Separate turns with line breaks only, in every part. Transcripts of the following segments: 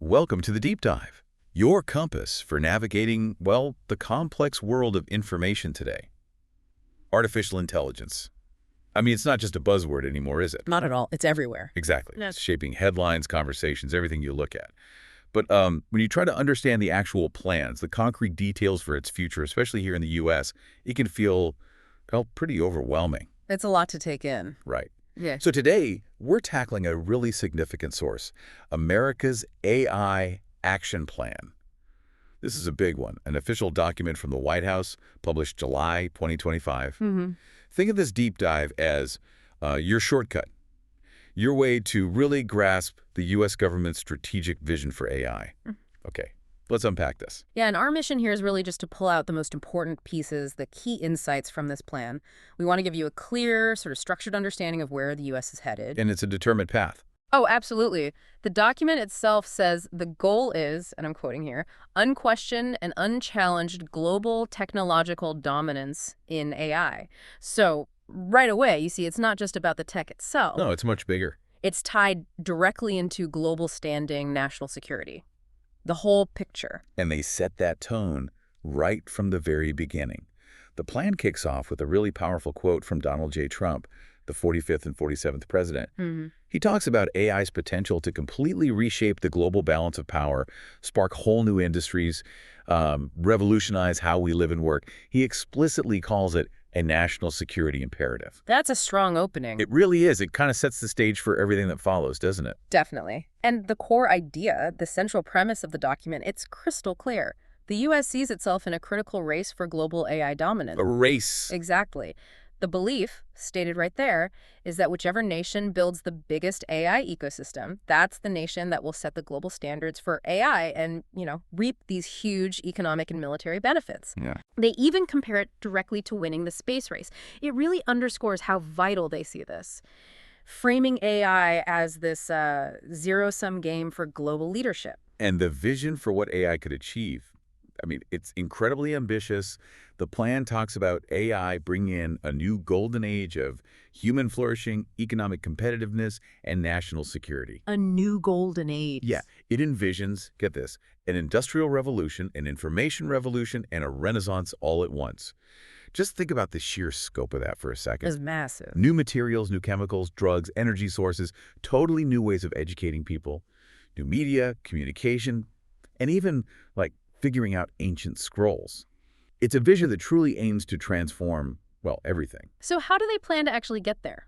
Welcome to the Deep Dive, your compass for navigating, well, the complex world of information today. Artificial intelligence. I mean, it's not just a buzzword anymore, is it?
Not at all. It's everywhere.
Exactly.
Yes.
It's shaping headlines, conversations, everything you look at. But when you try to understand the actual plans, the concrete details for its future, especially here in the U.S., it can feel, well, pretty overwhelming.
It's a lot to take in.
Right.
Yeah.
So today, we're tackling a really significant source, America's AI Action Plan. This is a big one, an official document from the White House, published July 2025. Think of this deep dive as your shortcut, your way to really grasp the U.S. government's strategic vision for AI. Okay, let's unpack this.
Yeah, and our mission here is really just to pull out the most important pieces, the key insights from this plan. We want to give you a clear, sort of structured understanding of where the U.S. is headed.
And it's a determined path.
Oh, absolutely. The document itself says the goal is, and I'm quoting here, unquestioned and unchallenged global technological dominance in AI. So right away, you see, it's not just about the tech itself.
No, it's much bigger.
It's tied directly into global standing national security. The whole picture.
And they set that tone right from the very beginning. The plan kicks off with a really powerful quote from Donald J. Trump, the 45th and 47th president. He talks about AI's potential to completely reshape the global balance of power, spark whole new industries, revolutionize how we live and work. He explicitly calls it a national security imperative.
That's a strong opening.
It really is. It kind of sets the stage for everything that follows, doesn't it?
Definitely. And the core idea, the central premise of the document, it's crystal clear. The U.S. sees itself in a critical race for global AI dominance.
A race.
Exactly. The belief, stated right there, is that whichever nation builds the biggest AI ecosystem, that's the nation that will set the global standards for AI and, reap these huge economic and military benefits.
Yeah.
They even compare it directly to winning the space race. It really underscores how vital they see this, framing AI as this zero-sum game for global leadership.
And the vision for what AI could achieve, I mean, it's incredibly ambitious. The plan talks about AI bringing in a new golden age of human flourishing, economic competitiveness, and national security.
A new golden age.
Yeah, it envisions, get this, an industrial revolution, an information revolution, and a renaissance all at once. Just think about the sheer scope of that for a second.
It's massive.
New materials, new chemicals, drugs, energy sources, totally new ways of educating people, new media, communication, and even, figuring out ancient scrolls. It's a vision that truly aims to transform, everything.
So how do they plan to actually get there?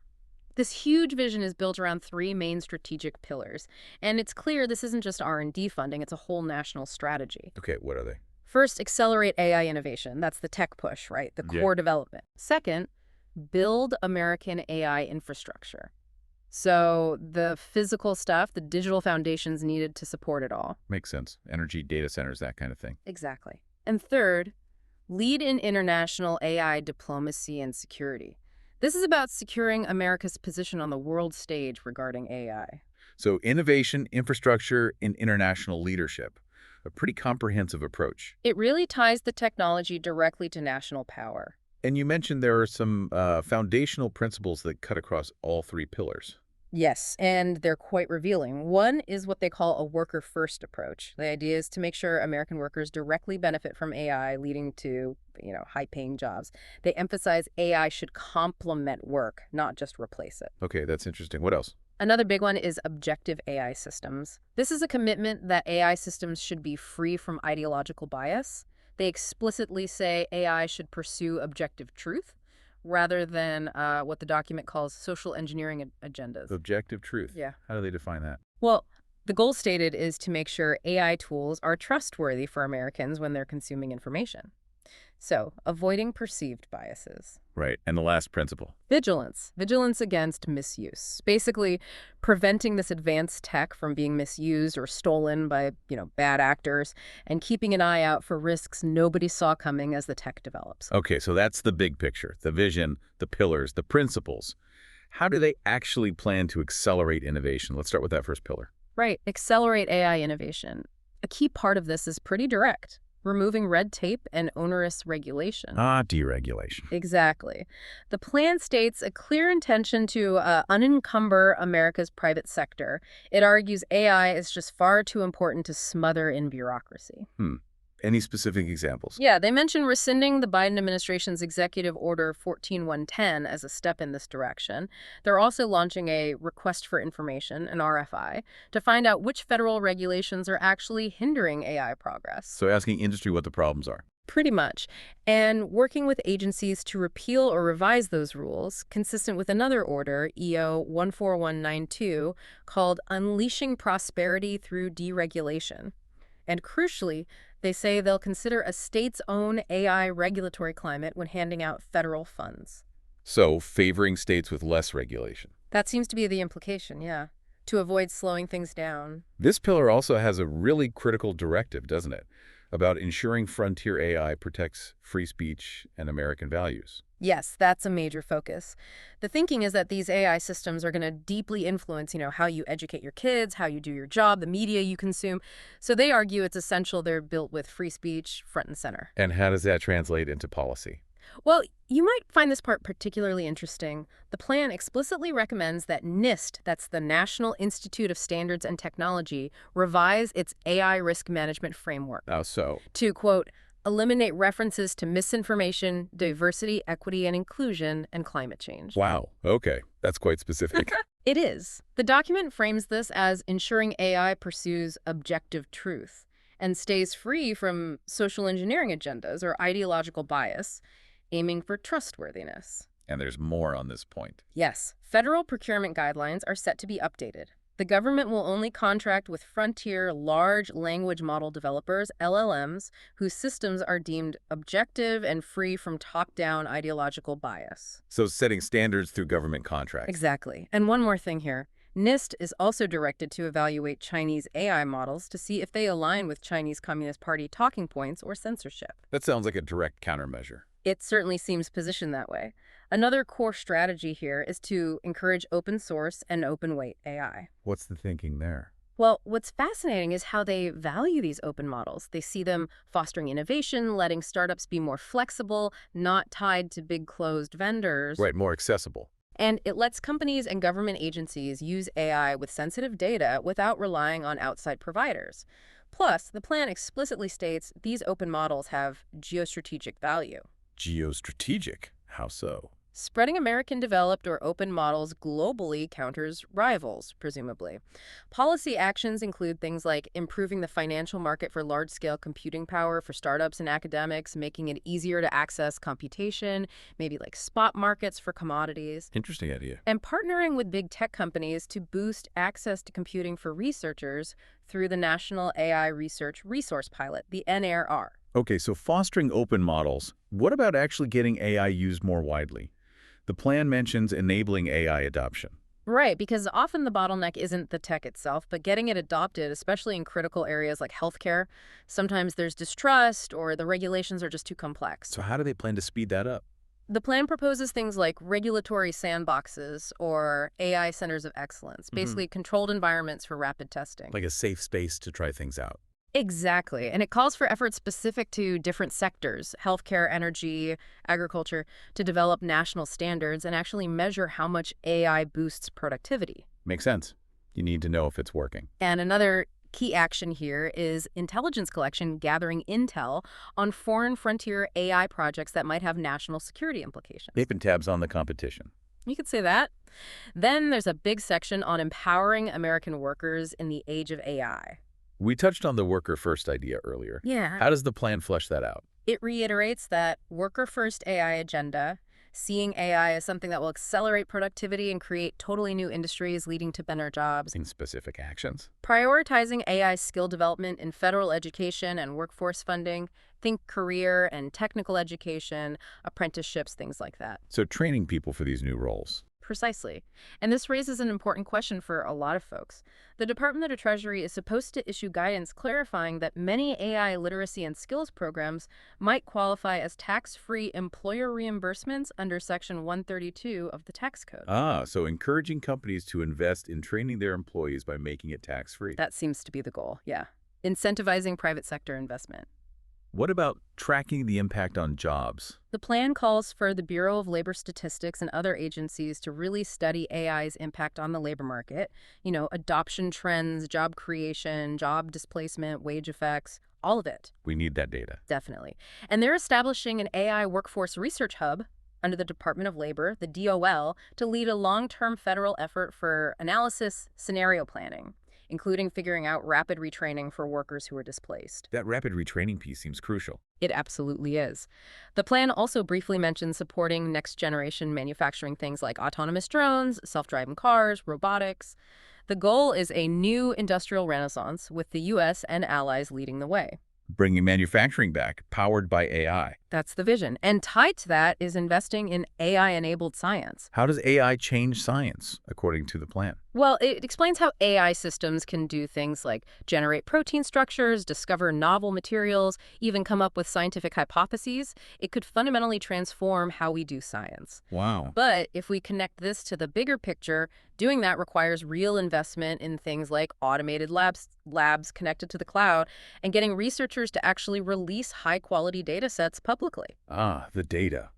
This huge vision is built around three main strategic pillars. And it's clear this isn't just R&D funding, it's a whole national strategy.
Okay, what are they?
First, accelerate AI innovation. That's the tech push, right? The core development. Second, build American AI infrastructure. So the physical stuff, the digital foundations needed to support it all.
Makes sense. Energy, data centers, that kind of thing.
Exactly. And third, lead in international AI diplomacy and security. This is about securing America's position on the world stage regarding AI.
So innovation, infrastructure, and international leadership. A pretty comprehensive approach.
It really ties the technology directly to national power.
And you mentioned there are some foundational principles that cut across all three pillars.
Yes, and they're quite revealing. One is what they call a worker-first approach. The idea is to make sure American workers directly benefit from AI, leading to, high-paying jobs. They emphasize AI should complement work, not just replace it.
Okay, that's interesting. What else?
Another big one is objective AI systems. This is a commitment that AI systems should be free from ideological bias. They explicitly say AI should pursue objective truth rather than what the document calls social engineering agendas.
Objective truth.
Yeah.
How do they define that?
Well, the goal stated is to make sure AI tools are trustworthy for Americans when they're consuming information. So, avoiding perceived biases.
Right. And the last principle.
Vigilance. Vigilance against misuse. Basically, preventing this advanced tech from being misused or stolen by, bad actors, and keeping an eye out for risks nobody saw coming as the tech develops.
Okay, so that's the big picture, the vision, the pillars, the principles. How do they actually plan to accelerate innovation? Let's start with that first pillar.
Right. Accelerate AI innovation. A key part of this is pretty direct. removing red tape and onerous regulation.
Ah, deregulation.
Exactly. The plan states a clear intention to unencumber America's private sector. It argues AI is just far too important to smother in bureaucracy.
Any specific examples?
Yeah, they mention rescinding the Biden administration's Executive Order 14110 as a step in this direction. They're also launching a request for information, an RFI, to find out which federal regulations are actually hindering AI progress.
So asking industry what the problems are.
Pretty much. And working with agencies to repeal or revise those rules, consistent with another order, EO 14192, called Unleashing Prosperity Through Deregulation. And crucially, they say they'll consider a state's own AI regulatory climate when handing out federal funds.
So favoring states with less regulation.
That seems to be the implication, yeah, to avoid slowing things down.
This pillar also has a really critical directive, doesn't it? About ensuring frontier AI protects free speech and American values.
Yes, that's a major focus. The thinking is that these AI systems are going to deeply influence, how you educate your kids, how you do your job, the media you consume. So they argue it's essential they're built with free speech front and center.
And how does that translate into policy?
Well, you might find this part particularly interesting. The plan explicitly recommends that NIST, that's the National Institute of Standards and Technology, revise its AI risk management framework
How so?
to, quote, eliminate references to misinformation, diversity, equity, and inclusion, and climate change.
Wow. Okay. That's quite specific.
It is. The document frames this as ensuring AI pursues objective truth and stays free from social engineering agendas or ideological bias, aiming for trustworthiness.
And there's more on this point.
Yes, federal procurement guidelines are set to be updated. The government will only contract with frontier large language model developers, LLMs, whose systems are deemed objective and free from top-down ideological bias.
So setting standards through government contracts.
Exactly. And one more thing here. NIST is also directed to evaluate Chinese AI models to see if they align with Chinese Communist Party talking points or censorship.
That sounds like a direct countermeasure.
It certainly seems positioned that way. Another core strategy here is to encourage open source and open weight AI.
What's the thinking there?
Well, what's fascinating is how they value these open models. They see them fostering innovation, letting startups be more flexible, not tied to big closed vendors.
Right, more accessible.
And it lets companies and government agencies use AI with sensitive data without relying on outside providers. Plus, the plan explicitly states these open models have geostrategic value.
Geostrategic? How so?
Spreading American-developed or open models globally counters rivals, presumably. Policy actions include things like improving the financial market for large-scale computing power for startups and academics, making it easier to access computation, maybe like spot markets for commodities,
Interesting idea.
and partnering with big tech companies to boost access to computing for researchers through the National AI Research Resource Pilot, the NAR.
Okay, so fostering open models. What about actually getting AI used more widely? The plan mentions enabling AI adoption.
Right, because often the bottleneck isn't the tech itself, but getting it adopted, especially in critical areas like healthcare. Sometimes there's distrust or the regulations are just too complex.
So how do they plan to speed that up?
The plan proposes things like regulatory sandboxes or AI centers of excellence, basically controlled environments for rapid testing.
Like a safe space to try things out.
Exactly. And it calls for efforts specific to different sectors, healthcare, energy, agriculture, to develop national standards and actually measure how much AI boosts productivity.
Makes sense. You need to know if it's working.
And another key action here is intelligence collection, gathering intel on foreign frontier AI projects that might have national security implications.
Keeping tabs on the competition.
You could say that. Then there's a big section on empowering American workers in the age of AI.
We touched on the worker-first idea earlier.
Yeah.
How does the plan flesh that out?
It reiterates that worker-first AI agenda, seeing AI as something that will accelerate productivity and create totally new industries leading to better jobs.
In specific actions?
Prioritizing AI skill development in federal education and workforce funding, think career and technical education, apprenticeships, things like that.
So training people for these new roles.
Precisely. And this raises an important question for a lot of folks. The Department of Treasury is supposed to issue guidance clarifying that many AI literacy and skills programs might qualify as tax-free employer reimbursements under Section 132 of the tax code.
Ah, so encouraging companies to invest in training their employees by making it tax-free.
That seems to be the goal, yeah. Incentivizing private sector investment.
What about tracking the impact on jobs?
The plan calls for the Bureau of Labor Statistics and other agencies to really study AI's impact on the labor market, adoption trends, job creation, job displacement, wage effects, all of it,
We need that data.
definitely. And they're establishing an AI workforce research hub under the Department of Labor, the DOL, to lead a long-term federal effort for analysis scenario planning, including figuring out rapid retraining for workers who are displaced.
That rapid retraining piece seems crucial.
It absolutely is. The plan also briefly mentions supporting next-generation manufacturing, things like autonomous drones, self-driving cars, robotics. The goal is a new industrial renaissance with the U.S. and allies leading the way.
Bringing manufacturing back, powered by AI.
That's the vision. And tied to that is investing in AI-enabled science.
How does AI change science, according to the plan?
Well, it explains how AI systems can do things like generate protein structures, discover novel materials, even come up with scientific hypotheses. It could fundamentally transform how we do science.
Wow.
But if we connect this to the bigger picture, doing that requires real investment in things like automated labs connected to the cloud, and getting researchers to actually release high-quality data sets publicly.
Ah, the data.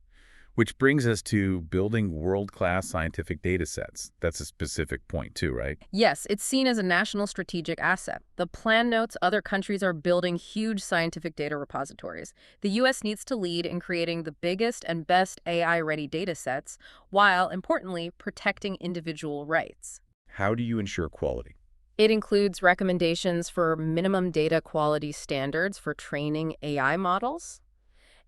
Which brings us to building world-class scientific data sets. That's a specific point too, right?
Yes, it's seen as a national strategic asset. The plan notes other countries are building huge scientific data repositories. The U.S. needs to lead in creating the biggest and best AI-ready data sets, while, importantly, protecting individual rights.
How do you ensure quality?
It includes recommendations for minimum data quality standards for training AI models.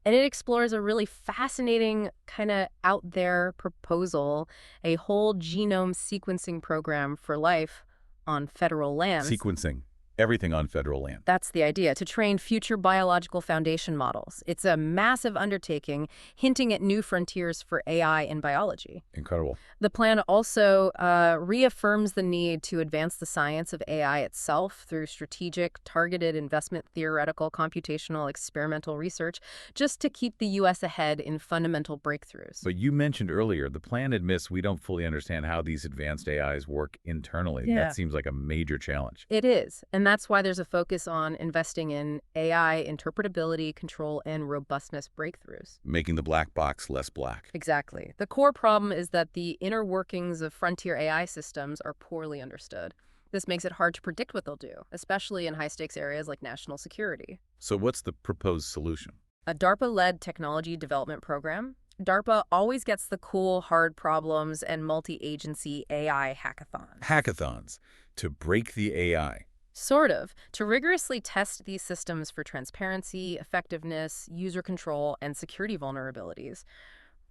And it explores a really fascinating kind of out there proposal, a whole genome sequencing program for life on federal lands.
Sequencing. Everything on federal land.
That's the idea, to train future biological foundation models. It's a massive undertaking, hinting at new frontiers for AI in biology.
Incredible.
The plan also reaffirms the need to advance the science of AI itself through strategic, targeted investment, theoretical, computational, experimental research, just to keep the U.S. ahead in fundamental breakthroughs.
But you mentioned earlier, the plan admits we don't fully understand how these advanced AIs work internally.
Yeah.
That seems like a major challenge.
It is, and that's why there's a focus on investing in AI interpretability, control, and robustness breakthroughs.
Making the black box less black.
Exactly. The core problem is that the inner workings of frontier AI systems are poorly understood. This makes it hard to predict what they'll do, especially in high-stakes areas like national security.
So what's the proposed solution?
A DARPA-led technology development program. DARPA always gets the cool, hard problems and multi-agency AI hackathons.
Hackathons to break the AI.
Sort of, to rigorously test these systems for transparency, effectiveness, user control, and security vulnerabilities.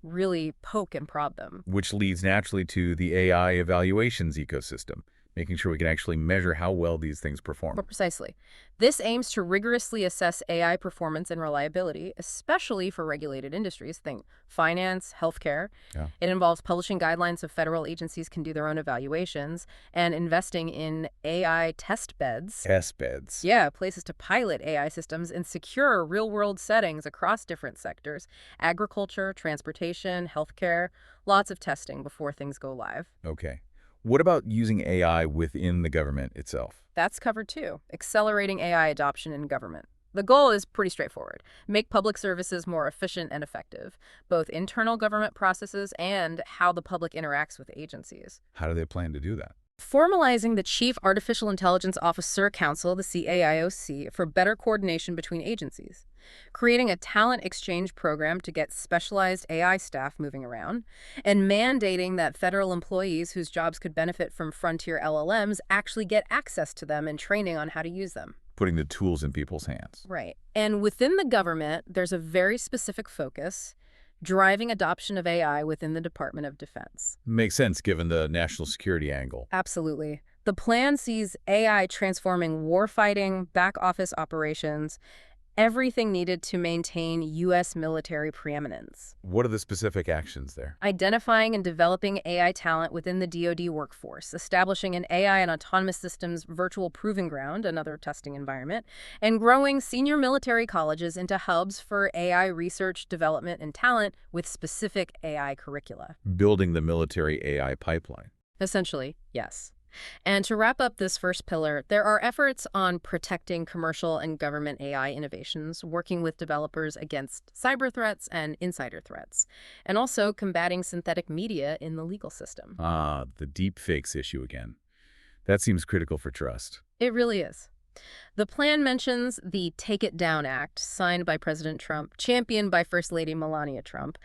Really poke and prod them.
Which leads naturally to the AI evaluations ecosystem, making sure we can actually measure how well these things perform.
But precisely. This aims to rigorously assess AI performance and reliability, especially for regulated industries. Think finance, healthcare.
Yeah.
It involves publishing guidelines so federal agencies can do their own evaluations, and investing in AI test beds.
Test beds.
Yeah, places to pilot AI systems in secure real-world settings across different sectors. Agriculture, transportation, healthcare. Lots of testing before things go live.
Okay. What about using AI within the government itself?
That's covered too. Accelerating AI adoption in government. The goal is pretty straightforward. Make public services more efficient and effective, both internal government processes and how the public interacts with agencies.
How do they plan to do that?
Formalizing the Chief Artificial Intelligence Officer Council, the CAIOC, for better coordination between agencies. Creating a talent exchange program to get specialized AI staff moving around. And mandating that federal employees whose jobs could benefit from frontier LLMs actually get access to them and training on how to use them.
Putting the tools in people's hands.
Right. And within the government, there's a very specific focus: driving adoption of AI within the Department of Defense.
Makes sense given the national security angle.
Absolutely. The plan sees AI transforming warfighting, back-office operations, everything needed to maintain U.S. military preeminence.
What are the specific actions there?
Identifying and developing AI talent within the DoD workforce, establishing an AI and autonomous systems virtual proving ground, another testing environment, and growing senior military colleges into hubs for AI research, development, and talent with specific AI curricula.
Building the military AI pipeline.
Essentially, yes. And to wrap up this first pillar, there are efforts on protecting commercial and government AI innovations, working with developers against cyber threats and insider threats, and also combating synthetic media in the legal system.
Ah, the deep fakes issue again. That seems critical for trust.
It really is. The plan mentions the Take It Down Act, signed by President Trump, championed by First Lady Melania Trump,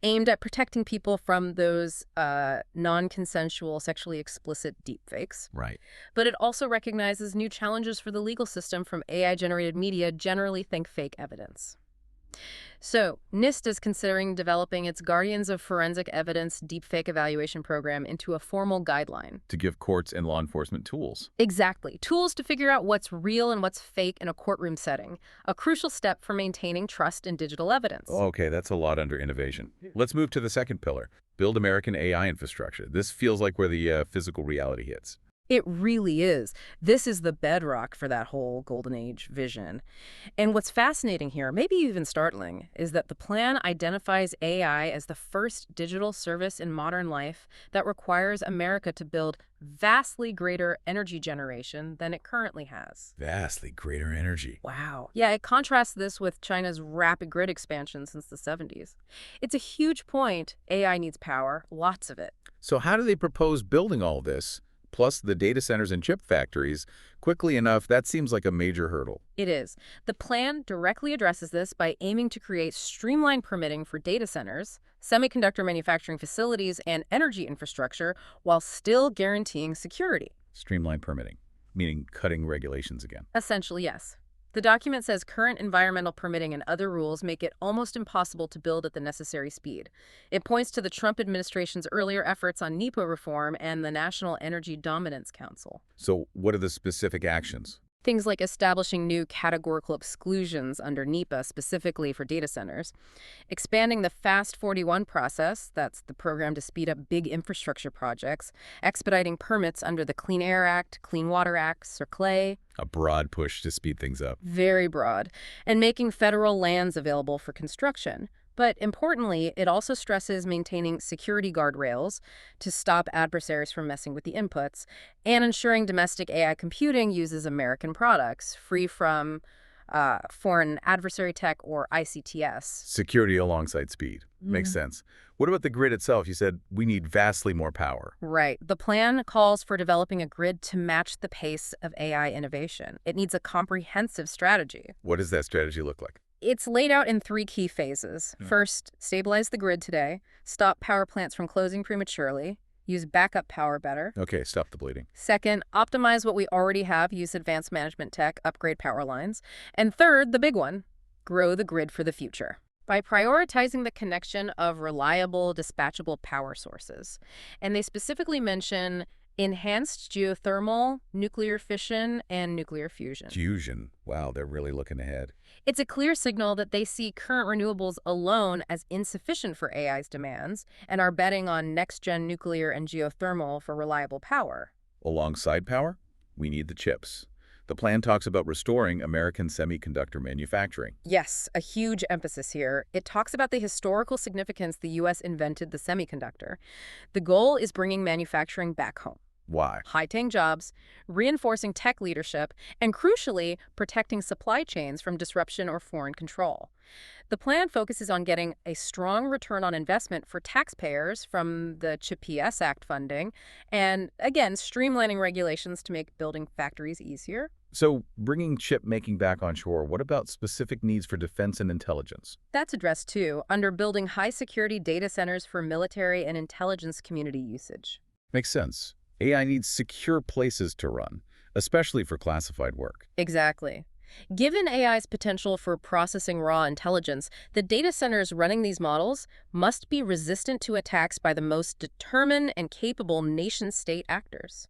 aimed at protecting people from those non-consensual, sexually explicit deepfakes.
Right.
But it also recognizes new challenges for the legal system from AI-generated media generally think fake evidence. So, NIST is considering developing its Guardians of Forensic Evidence deepfake evaluation program into a formal guideline.
To give courts and law enforcement tools.
Exactly. Tools to figure out what's real and what's fake in a courtroom setting, a crucial step for maintaining trust in digital evidence.
Okay, that's a lot under innovation. Let's move to the second pillar, build American AI infrastructure. This feels like where the physical reality hits.
It really is. This is the bedrock for that whole golden age vision. And what's fascinating here, maybe even startling, is that the plan identifies AI as the first digital service in modern life that requires America to build vastly greater energy generation than it currently has.
Vastly greater energy.
Wow. Yeah, it contrasts this with China's rapid grid expansion since the 70s. It's a huge point. AI needs power, lots of it.
So how do they propose building all this, plus the data centers and chip factories, quickly enough? That seems like a major hurdle.
It is. The plan directly addresses this by aiming to create streamlined permitting for data centers, semiconductor manufacturing facilities, and energy infrastructure while still guaranteeing security.
Streamlined permitting, meaning cutting regulations again.
Essentially, yes. The document says current environmental permitting and other rules make it almost impossible to build at the necessary speed. It points to the Trump administration's earlier efforts on NEPA reform and the National Energy Dominance Council.
So what are the specific actions?
Things like establishing new categorical exclusions under NEPA specifically for data centers, expanding the FAST-41 process, that's the program to speed up big infrastructure projects, expediting permits under the Clean Air Act, Clean Water Act, CERCLA.
A broad push to speed things up.
Very broad, and making federal lands available for construction. But importantly, it also stresses maintaining security guardrails to stop adversaries from messing with the inputs and ensuring domestic AI computing uses American products, free from foreign adversary tech or ICTS.
Security alongside speed. Makes sense. What about the grid itself? You said we need vastly more power.
Right. The plan calls for developing a grid to match the pace of AI innovation. It needs a comprehensive strategy.
What does that strategy look like?
It's laid out in 3 key phases. First, stabilize the grid today, stop power plants from closing prematurely, use backup power better.
Okay, stop the bleeding.
Second, optimize what we already have, use advanced management tech, upgrade power lines. And third, the big one, grow the grid for the future by prioritizing the connection of reliable, dispatchable power sources. And they specifically mention enhanced geothermal, nuclear fission, and nuclear fusion.
Fusion. Wow, they're really looking ahead.
It's a clear signal that they see current renewables alone as insufficient for AI's demands and are betting on next-gen nuclear and geothermal for reliable power.
Alongside power, we need the chips. The plan talks about restoring American semiconductor manufacturing.
Yes, a huge emphasis here. It talks about the historical significance the U.S. invented the semiconductor. The goal is bringing manufacturing back home.
Why?
High-paying jobs, reinforcing tech leadership, and crucially, protecting supply chains from disruption or foreign control. The plan focuses on getting a strong return on investment for taxpayers from the CHIPS Act funding, and again, streamlining regulations to make building factories easier.
So, bringing chip making back onshore, what about specific needs for defense and intelligence?
That's addressed too, under building high-security data centers for military and intelligence community usage.
Makes sense. AI needs secure places to run, especially for classified work.
Exactly. Given AI's potential for processing raw intelligence, the data centers running these models must be resistant to attacks by the most determined and capable nation-state actors.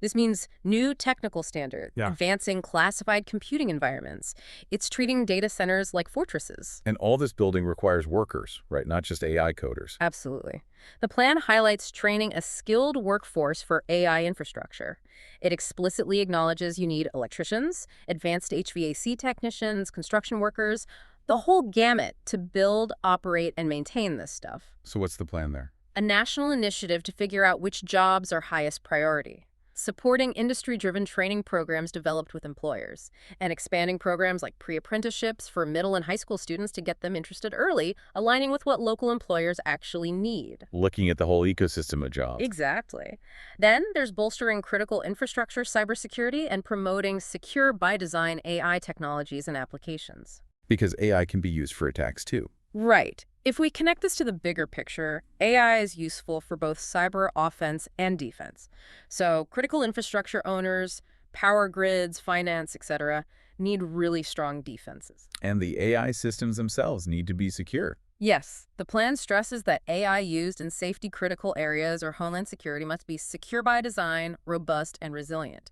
This means new technical standards, advancing classified computing environments. It's treating data centers like fortresses.
And all this building requires workers, right? Not just AI coders.
Absolutely. The plan highlights training a skilled workforce for AI infrastructure. It explicitly acknowledges you need electricians, advanced HVAC technicians, construction workers, the whole gamut to build, operate, and maintain this stuff.
So what's the plan there?
A national initiative to figure out which jobs are highest priority. supporting industry-driven training programs developed with employers, and expanding programs like pre-apprenticeships for middle and high school students to get them interested early, aligning with what local employers actually need.
Looking at the whole ecosystem of jobs.
Exactly. Then there's bolstering critical infrastructure cybersecurity and promoting secure by design AI technologies and applications.
Because AI can be used for attacks too.
Right. If we connect this to the bigger picture, AI is useful for both cyber offense and defense. So critical infrastructure owners, power grids, finance, etc., need really strong defenses.
And the AI systems themselves need to be secure.
Yes, the plan stresses that AI used in safety-critical areas or homeland security must be secure by design, robust, and resilient.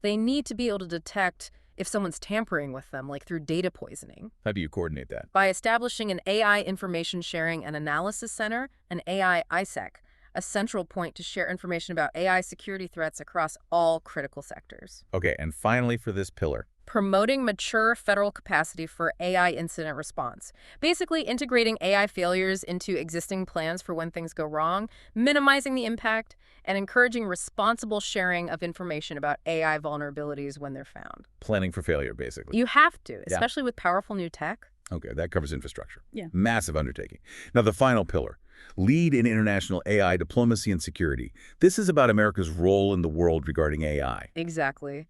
They need to be able to detect if someone's tampering with them, like through data poisoning.
How do you coordinate that?
By establishing an AI Information Sharing and Analysis Center, an AI ISAC, a central point to share information about AI security threats across all critical sectors.
Okay, and finally for this pillar.
Promoting mature federal capacity for AI incident response. Basically integrating AI failures into existing plans for when things go wrong, minimizing the impact, and encouraging responsible sharing of information about AI vulnerabilities when they're found.
Planning for failure, basically.
You have to,
Yeah.
especially with powerful new tech.
Okay, that covers infrastructure.
Yeah.
Massive undertaking. Now, the final pillar. Lead in international AI diplomacy and security. This is about America's role in the world regarding AI.
Exactly.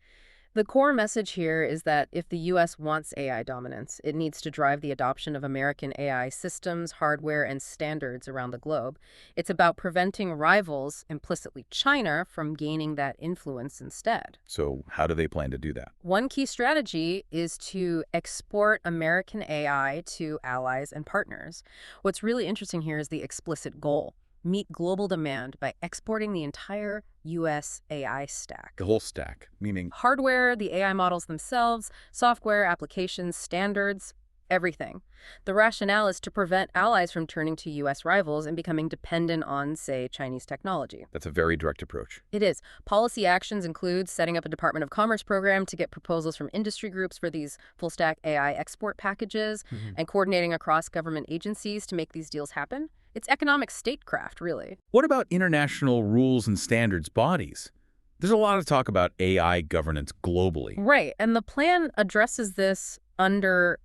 The core message here is that if the U.S. wants AI dominance, it needs to drive the adoption of American AI systems, hardware, and standards around the globe. It's about preventing rivals, implicitly China, from gaining that influence instead.
So how do they plan to do that?
One key strategy is to export American AI to allies and partners. What's really interesting here is the explicit goal: meet global demand by exporting the entire U.S. AI stack.
The whole stack, meaning
Hardware, the AI models themselves, software, applications, standards, everything. The rationale is to prevent allies from turning to U.S. rivals and becoming dependent on, say, Chinese technology.
that's a very direct approach.
It is. Policy actions include setting up a Department of Commerce program to get proposals from industry groups for these full-stack AI export packages, and coordinating across government agencies to make these deals happen. It's economic statecraft, really.
What about international rules and standards bodies? There's a lot of talk about AI governance globally.
Right, and the plan addresses this under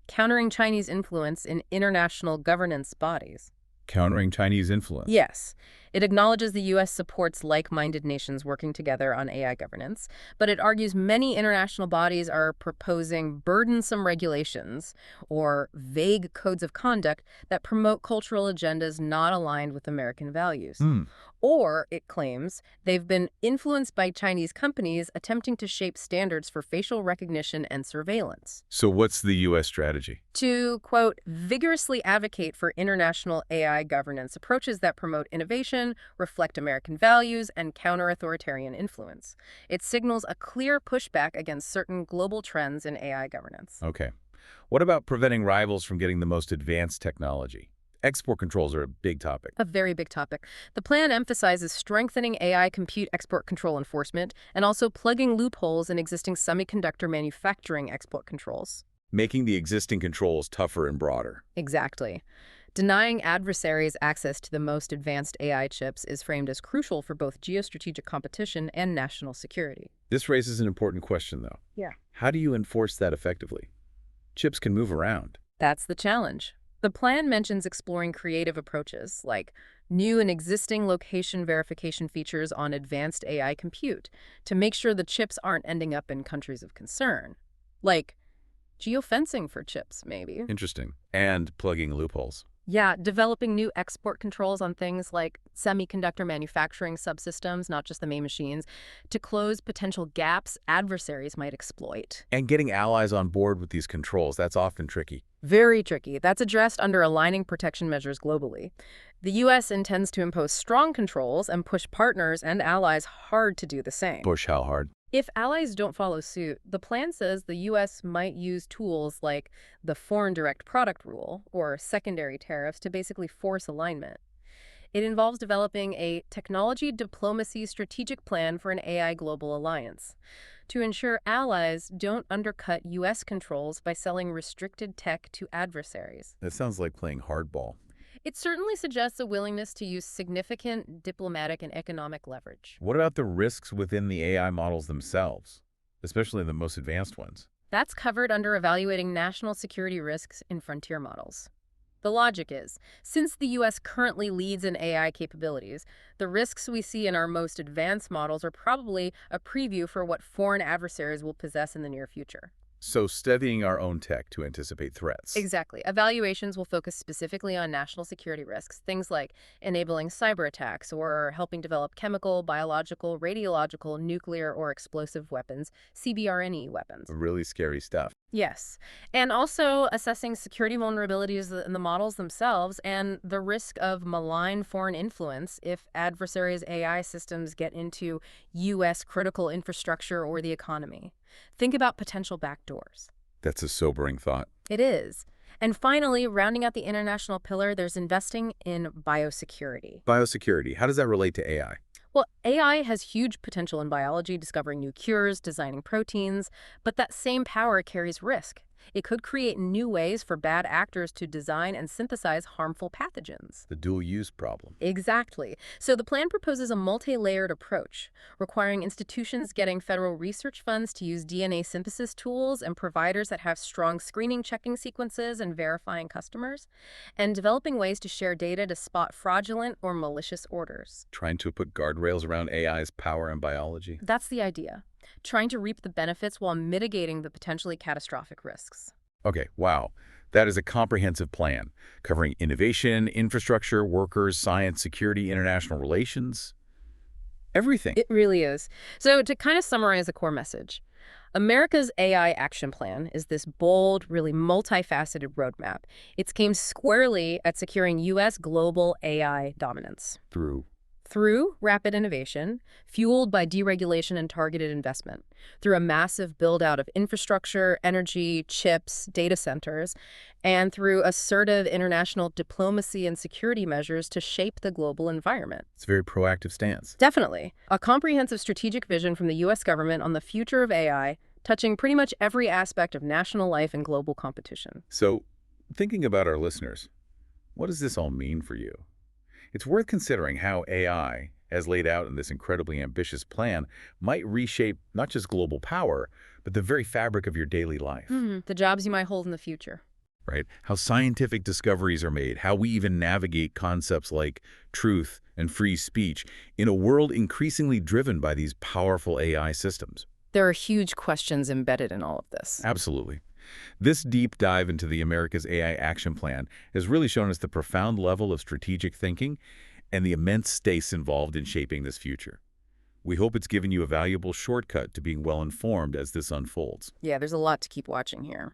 countering Chinese influence in international governance bodies.
Countering Chinese influence.
Yes, it acknowledges the U.S. supports like-minded nations working together on AI governance, but it argues many international bodies are proposing burdensome regulations or vague codes of conduct that promote cultural agendas not aligned with American values. Or, it claims, they've been influenced by Chinese companies attempting to shape standards for facial recognition and surveillance.
So what's the U.S. strategy?
To, quote, vigorously advocate for international AI governance approaches that promote innovation, reflect American values, and counter authoritarian influence. It signals a clear pushback against certain global trends in AI governance.
Okay. What about preventing rivals from getting the most advanced technology? Export controls are a big topic.
A very big topic. The plan emphasizes strengthening AI compute export control enforcement and also plugging loopholes in existing semiconductor manufacturing export controls.
Making the existing controls tougher and broader.
Exactly. Denying adversaries access to the most advanced AI chips is framed as crucial for both geostrategic competition and national security.
This raises an important question, though.
Yeah.
How do you enforce that effectively? Chips can move around.
That's the challenge. The plan mentions exploring creative approaches, like new and existing location verification features on advanced AI compute, to make sure the chips aren't ending up in countries of concern. Like geofencing for chips, maybe.
Interesting. And plugging loopholes.
Yeah, developing new export controls on things like semiconductor manufacturing subsystems, not just the main machines, to close potential gaps adversaries might exploit.
And getting allies on board with these controls, that's often tricky.
Very tricky. That's addressed under aligning protection measures globally. The U.S. intends to impose strong controls and push partners and allies hard to do the same.
Push how hard?
If allies don't follow suit, the plan says the U.S. might use tools like the Foreign Direct Product Rule or secondary tariffs to basically force alignment. It involves developing a technology diplomacy strategic plan for an AI global alliance to ensure allies don't undercut U.S. controls by selling restricted tech to adversaries.
That sounds like playing hardball.
It certainly suggests a willingness to use significant diplomatic and economic leverage.
What about the risks within the AI models themselves, especially the most advanced ones?
That's covered under evaluating national security risks in frontier models. The logic is, since the U.S. currently leads in AI capabilities, the risks we see in our most advanced models are probably a preview for what foreign adversaries will possess in the near future.
So studying our own tech to anticipate threats.
Exactly. Evaluations will focus specifically on national security risks, things like enabling cyber attacks or helping develop chemical, biological, radiological, nuclear, or explosive weapons, CBRNE weapons.
Really scary stuff.
Yes. And also assessing security vulnerabilities in the models themselves and the risk of malign foreign influence if adversaries' AI systems get into U.S. critical infrastructure or the economy. Think about potential backdoors.
That's a sobering thought.
It is. And finally, rounding out the international pillar, there's investing in biosecurity.
Biosecurity, how does that relate to AI?
Well, AI has huge potential in biology, discovering new cures, designing proteins, but that same power carries risk. It could create new ways for bad actors to design and synthesize harmful pathogens.
The dual-use problem.
Exactly. So the plan proposes a multi-layered approach, requiring institutions getting federal research funds to use DNA synthesis tools and providers that have strong screening checking sequences and verifying customers, and developing ways to share data to spot fraudulent or malicious orders.
Trying to put guardrails around AI's power in biology.
That's the idea. Trying to reap the benefits while mitigating the potentially catastrophic risks.
Okay, wow. That is a comprehensive plan, covering innovation, infrastructure, workers, science, security, international relations, everything.
It really is. So to kind of summarize the core message, America's AI Action Plan is this bold, really multifaceted roadmap. It's aimed squarely at securing U.S. global AI dominance. Through rapid innovation, fueled by deregulation and targeted investment, through a massive build-out of infrastructure, energy, chips, data centers, and through assertive international diplomacy and security measures to shape the global environment.
It's a very proactive stance.
Definitely. A comprehensive strategic vision from the U.S. government on the future of AI, touching pretty much every aspect of national life and global competition.
So, thinking about our listeners, what does this all mean for you? It's worth considering how AI, as laid out in this incredibly ambitious plan, might reshape not just global power, but the very fabric of your daily life.
The jobs you might hold in the future.
Right? How scientific discoveries are made, how we even navigate concepts like truth and free speech in a world increasingly driven by these powerful AI systems.
There are huge questions embedded in all of this.
Absolutely. This deep dive into the America's AI Action Plan has really shown us the profound level of strategic thinking and the immense stakes involved in shaping this future. We hope it's given you a valuable shortcut to being well-informed as this unfolds.
Yeah, there's a lot to keep watching here.